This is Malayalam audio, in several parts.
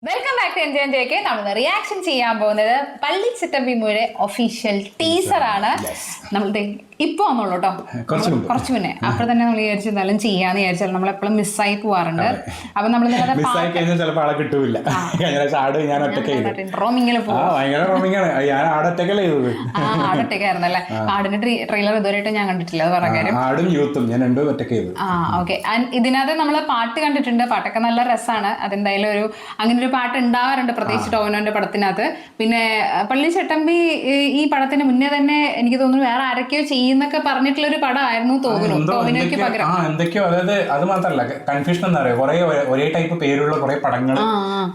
Welcome back to enjoy J K. നമ്മൾ റിയാക്ഷൻ ചെയ്യാൻ പോകുന്നത് പള്ളിച്ചിട്ടമ്പി മൂവിയുടെ ഒഫീഷ്യൽ ടീസർ ആണ്. നമ്മൾ ഇപ്പൊ വന്നോളൂ കേട്ടോ, കുറച്ച് മുന്നേ. അപ്പോൾ തന്നെ നമ്മൾ വിചാരിച്ചു എന്നാലും ചെയ്യാന്ന് വിചാരിച്ചാൽ നമ്മൾ എപ്പോഴും മിസ്സായി പോവാറുണ്ട്. അപ്പൊ നമ്മൾ റോമിങ്ങിൽ ആടൊറ്റക്കായിരുന്നല്ലേ. ആടിന്റെ ട്രെയിലർ ഇതുവരെയായിട്ട് ഞാൻ കണ്ടിട്ടില്ല, അത് പറഞ്ഞ കാര്യം. ഓക്കെ, ഇതിനകത്ത് നമ്മള് പാട്ട് കണ്ടിട്ടുണ്ട്, പാട്ടൊക്കെ നല്ല രസമാണ്. അതെന്തായാലും അങ്ങനെ ഒരു പാട്ട് ഉണ്ടാവാറുണ്ട്, പ്രത്യേകിച്ച് ടോവിനോന്റെ പടത്തിനകത്ത്. പിന്നെ പള്ളിച്ചട്ടമ്പി ഈ പടത്തിന് മുന്നേ തന്നെ എനിക്ക് തോന്നുന്നു വേറെ ആരൊക്കെയോ ചെയ്യുന്നൊക്കെ പറഞ്ഞിട്ടുള്ള ഒരു പടമായിരുന്നു തോന്നുന്നു, ടോവിനോയ്ക്ക് പകരം. എന്തൊക്കെയോ, അതായത് അത് മാത്രല്ല കൺഫ്യൂഷൻ എന്താ പറയുക, കുറെ ഒരേ ടൈപ്പ് പേരുള്ള കുറെ പടങ്ങൾ,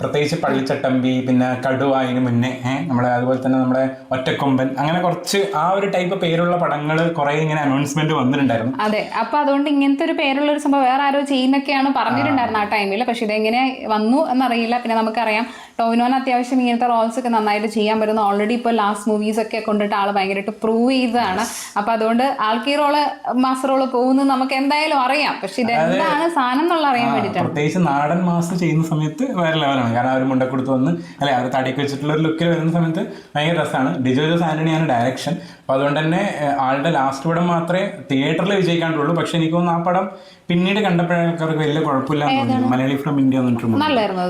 പ്രത്യേകിച്ച് പള്ളിച്ചട്ടമ്പി, പിന്നെ കടുവ അതിന് മുന്നേ നമ്മളെ, അതുപോലെ തന്നെ നമ്മുടെ ഒറ്റക്കൊമ്പൻ, അങ്ങനെ കുറച്ച് ആ ഒരു ടൈപ്പ് പേരുള്ള പടങ്ങൾ കുറെ ഇങ്ങനെ അനൗൺസ്മെന്റ് വന്നിട്ടുണ്ടായിരുന്നു. അതെ, അപ്പൊ അതുകൊണ്ട് ഇങ്ങനത്തെ ഒരു പേരുള്ള ഒരു സംഭവം വേറെ ആരോ ചെയ്യുന്നൊക്കെയാണ് പറഞ്ഞിട്ടുണ്ടായിരുന്നു ആ ടൈമിൽ. പക്ഷെ ഇതെങ്ങനെ വന്നു എന്നറിയില്ല. പിന്നെ നമുക്കറിയാം ടോവിനോന് അത്യാവശ്യം ഇങ്ങനത്തെ റോൾസ് ഒക്കെ നന്നായിട്ട് ചെയ്യാൻ പറ്റുന്ന, ഓൾറെഡി ഇപ്പോൾ ലാസ്റ്റ് മൂവീസ് ഒക്കെ കൊണ്ടിട്ട് ആൾ ഭയങ്കരമായിട്ട് പ്രൂവ് ചെയ്തതാണ്. അപ്പൊ അതുകൊണ്ട് ആൾക്ക് ഈ റോള് മാസ് റോള് പോകുന്നത് നമുക്ക് എന്തായാലും അറിയാം. പക്ഷെ ഇതെന്താണ് സാധനം എന്നുള്ള അറിയാൻ വേണ്ടിയിട്ടാണ്. പ്രത്യേകിച്ച് നാടൻ മാസ് ചെയ്യുന്ന സമയത്ത് വേറെ ലെവലാണ്. കാരണം അവർ മുണ്ടക്കൊടുത്ത് വന്ന് അല്ലെ അവർ തടിയൊക്കെ വെച്ചിട്ടുള്ള ഒരു ലുക്കിൽ വരുന്ന സമയത്ത് ഭയങ്കര രസമാണ്. ഡിജോ ജോസ് ആന്റണിയാണ് ഡയറക്ഷൻ. അപ്പൊ അതുകൊണ്ട് തന്നെ ആളുടെ ലാസ്റ്റ് പടം മാത്രമേ തിയേറ്ററിൽ വിജയിക്കാണ്ടുള്ളൂ. പക്ഷെ എനിക്ക് തോന്നുന്നു ആ പടം പിന്നീട് കണ്ടപ്പോഴേക്കാർക്ക് വലിയ കുഴപ്പമില്ലാന്ന് തോന്നുന്നു. മലയാളി ഫ്രം ഇന്ത്യ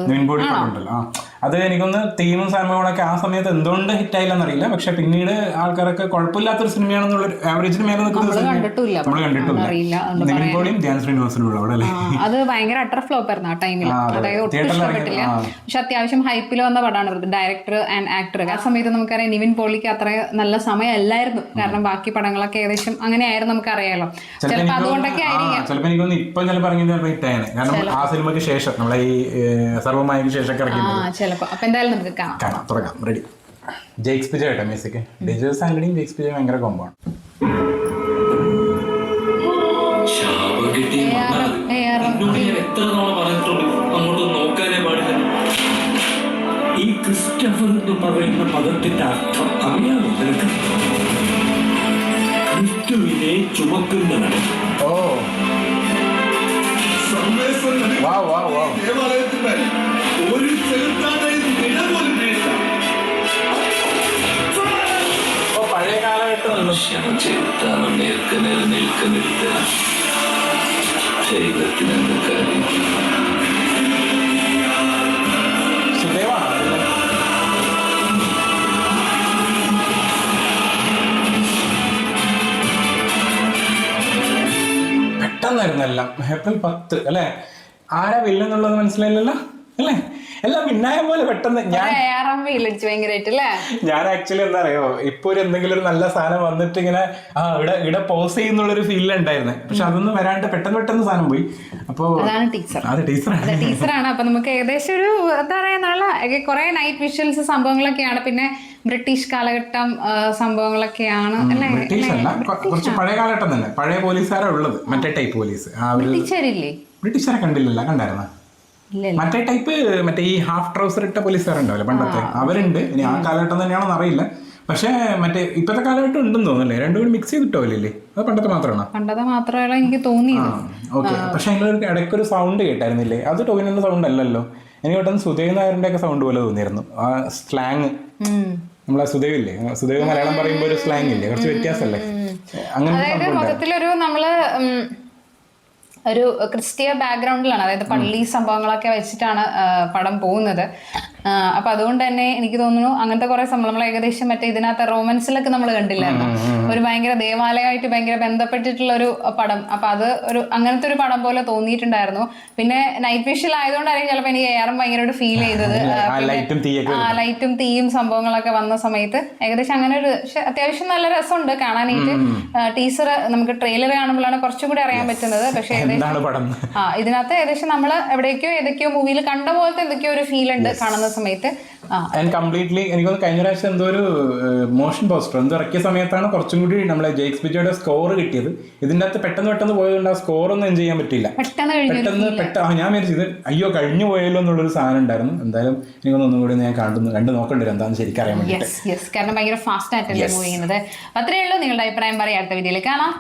നിവിൻ പോളി ഉണ്ടല്ലോ, അത് എനിക്കൊന്ന് തീമും സാധനങ്ങളൊക്കെ ആ സമയത്ത് എന്തുകൊണ്ട് ഹിറ്റായില്ലെന്നറിയില്ല. പക്ഷെ പിന്നീട് ആൾക്കാരൊക്കെ കുഴപ്പമില്ലാത്തൊരു സിനിമയാണെന്നുള്ള ആവറേജിന് മേലെ നിൽക്കുന്ന നമ്മൾ കണ്ടിട്ടില്ല. നിവിൻ പോളിയും ധ്യാൻ ശ്രീനിവാസനും ഉള്ള അവിടെ അല്ലേ, അത് ഭയങ്കര അട്ടർ ഫ്ലോപ്പ് ആയിരുന്നു ആ ടൈമിൽ. അതായത് ഒട്ടും ഇഷ്ടപ്പെട്ടില്ല. പക്ഷെ അത്യാവശ്യം ഹൈപ്പിൽ വന്ന പടമാണ് ഡയറക്ടർ ആൻഡ് ആക്ടർ. ആ സമയത്ത് നമുക്കറിയാം നിവിൻ പോളിക്ക് അത്ര നല്ല സമയമല്ലായിരുന്നു. കാരണം ബാക്കി പടങ്ങളൊക്കെ ഏകദേശം അങ്ങനെയായിരുന്നു, നമുക്കറിയാലോ. ചിലപ്പോൾ അതുകൊണ്ടൊക്കെ ആയിരിക്കാം. ചിലപ്പോൾ എനിക്കൊന്ന് ഇപ്പം ചിലപ്പോൾ ഇറങ്ങിയത് ഹിറ്റായാണ്. കാരണം ആ സിനിമയ്ക്ക് ശേഷം നമ്മളെ ഈ സർവ്വമായക്ക് ശേഷം ഇറങ്ങി. അപ്പൊ എന്തായാലും നമുക്ക് കാണാം, തുടങ്ങാം. റെഡി. ജെയ്ക്സ് പിജ കേട്ടോ മ്യൂസിക്. ഡിജോസ് ആന്റണിയും ജെയ്ക്സ് പിജ ഭയങ്കര കോമ്പാണ്. ഈ ക്രിസ്റ്റഫർ എന്ന് പറയുന്ന പദത്തിന്റെ അർത്ഥം അറിയാമോ നിനക്ക്? ക്രിസ്തുവിനെ ചുമക്കുന്നവൻ. ഓ ഒരു പഴയ കാലഘട്ടം ശരീരത്തിനെന്ത് കാര്യം പെട്ടെന്നായിരുന്നു എല്ലാം. ഏപ്രിൽ 10 അല്ലെ, ആരാ വില്ലെന്നുള്ളത് മനസ്സിലായില്ലല്ലോ അല്ലേ? എല്ലാം പിന്നായ പോലെ പെട്ടെന്ന്. ഞാൻ ആക്ച്വലി എന്താ അറിയോ, ഇപ്പൊ ഒരു എന്തെങ്കിലും ഒരു നല്ല സാധനം വന്നിട്ട് ഇങ്ങനെ ഇവിടെ പോസ് ചെയ്യുന്നുള്ളൊരു ഫീലുണ്ടായിരുന്നു. പക്ഷെ അതൊന്നും വരാണ്ട് പെട്ടെന്ന് സാധനം പോയി. അപ്പൊ അത് ടീച്ചറാണ്. അപ്പൊ നമുക്ക് ഏകദേശം ഒരു എന്താ പറയാ, നല്ല കുറെ നൈറ്റ് വിഷ്വൽസ് സംഭവങ്ങളൊക്കെയാണ്. പിന്നെ ബ്രിട്ടീഷ് കാലഘട്ടം സംഭവങ്ങളൊക്കെയാണ്. ബ്രിട്ടീഷ് അല്ല, കുറച്ച് പഴയ കാലഘട്ടം തന്നെ. പഴയ പോലീസുകാരാ ഉള്ളത്, മറ്റേ ടൈപ്പ് പോലീസ്. ബ്രിട്ടീഷുകാരെ കണ്ടില്ലല്ലോ, കണ്ടായിരുന്ന മറ്റേ ടൈപ്പ്, മറ്റേ ഈ ഹാഫ് ട്രൗസർ ഇട്ട പോലീസുകാരുണ്ടാവില്ല പണ്ടത്തെ, അവരുണ്ട്. ഇനി ആ കാലഘട്ടം തന്നെയാണെന്ന് അറിയില്ല. പക്ഷെ മറ്റേ ഇപ്പത്തെ കാലഘട്ടം ഉണ്ടെന്ന് തോന്നുന്നല്ലേ, രണ്ടും കൂടി മിക്സ് ചെയ്തിട്ടോല്ലേ? അത് പണ്ടത്തെ മാത്രമാണോ? എനിക്ക് തോന്നിയത്. ഓക്കെ. പക്ഷെ അതിലൊരു ഇടയ്ക്കൊരു സൗണ്ട് കേട്ടായിരുന്നില്ലേ? അത് ടോവിനോന്റെ സൗണ്ട് അല്ലല്ലോ. എനിക്ക് പെട്ടെന്ന് സുദേവ് നായരുടെ ഒക്കെ സൗണ്ട് പോലെ തോന്നിയിരുന്നു. ആ സ്ലാങ്, നമ്മളെ സുദേവ് ഇല്ലേ, സുദേവ് മലയാളം പറയുമ്പോൾ ഒരു സ്ലാങ് ഇല്ലേ, കുറച്ച് വ്യത്യാസമല്ലേ? അങ്ങനെ മൊത്തത്തിലൊരു നമ്മള് ഒരു ക്രിസ്തീയ ബാക്ക്ഗ്രൗണ്ടിലാണ്, അതായത് പള്ളി സംഭവങ്ങളൊക്കെ വെച്ചിട്ടാണ് പടം പോകുന്നത്. അപ്പൊ അതുകൊണ്ട് തന്നെ എനിക്ക് തോന്നുന്നു അങ്ങനത്തെ കുറെ സംഭവം നമ്മൾ ഏകദേശം മറ്റേ ഇതിനകത്ത് റോമൻസിലൊക്കെ നമ്മൾ കണ്ടില്ലായിരുന്നു, ഒരു ഭയങ്കര ദേവാലയമായിട്ട് ഭയങ്കര ബന്ധപ്പെട്ടിട്ടുള്ള ഒരു പടം. അപ്പൊ അത് അങ്ങനത്തെ ഒരു പടം പോലെ തോന്നിയിട്ടുണ്ടായിരുന്നു. പിന്നെ നൈറ്റ് വിഷ്വൽ ആയതുകൊണ്ടായിരിക്കും ചിലപ്പോൾ എനിക്ക് ഏറെ ഭയങ്കരമായിട്ട് ഫീൽ ചെയ്തത്. ലൈറ്റും തീയും സംഭവങ്ങളൊക്കെ വന്ന സമയത്ത് ഏകദേശം അങ്ങനെ ഒരു, അത്യാവശ്യം നല്ല രസമുണ്ട് കാണാനായിട്ട്. ടീസർ നമുക്ക് ട്രെയിലർ കാണുമ്പോഴാണ് കുറച്ചും കൂടി അറിയാൻ പറ്റുന്നത്. പക്ഷെ ഇതിനകത്ത് ഏകദേശം നമ്മൾ ഏതൊക്കെയോ മൂവിയിൽ കണ്ട പോലത്തെ എന്തൊക്കെയോ ഒരു ഫീൽ ഉണ്ട് കാണുന്ന സമയത്ത്. കംപ്ലീറ്റ്ലി എനിക്ക് കഴിഞ്ഞ പ്രാവശ്യം എന്തോ ഒരു മോഷൻ പോസ്റ്റർ എന്തോ ഇറക്കിയ സമയത്താണ് കുറച്ചും കൂടി നമ്മളെ ജെയ്ക്സ് പിജയുടെ സ്കോർ കിട്ടിയത്. ഇതിൻ്റെ അകത്ത് പെട്ടെന്ന് പോയതുകൊണ്ട് ആ സ്കോർ ഒന്നും എൻജോയ് ചെയ്യാൻ പറ്റില്ല. ഞാൻ വിചാരിച്ചത് അയ്യോ കഴിഞ്ഞു പോയല്ലോ എന്നുള്ളൊരു സാധനം ഉണ്ടായിരുന്നു. എന്തായാലും എനിക്കൊന്നും കൂടി ഞാൻ കണ്ടു നോക്കേണ്ടി വരും എന്താണെന്ന് ശരിക്കും അറിയാൻ വേണ്ടി. കാരണം ഭയങ്കര ഫാസ്റ്റ് ആയിട്ടല്ലേ മൂവ് ചെയ്യുന്നത്. അത്രയേ ഉള്ളൂ. നിങ്ങളുടെ അഭിപ്രായം പറയാം, അടുത്ത വീഡിയോയിൽ കാണാം.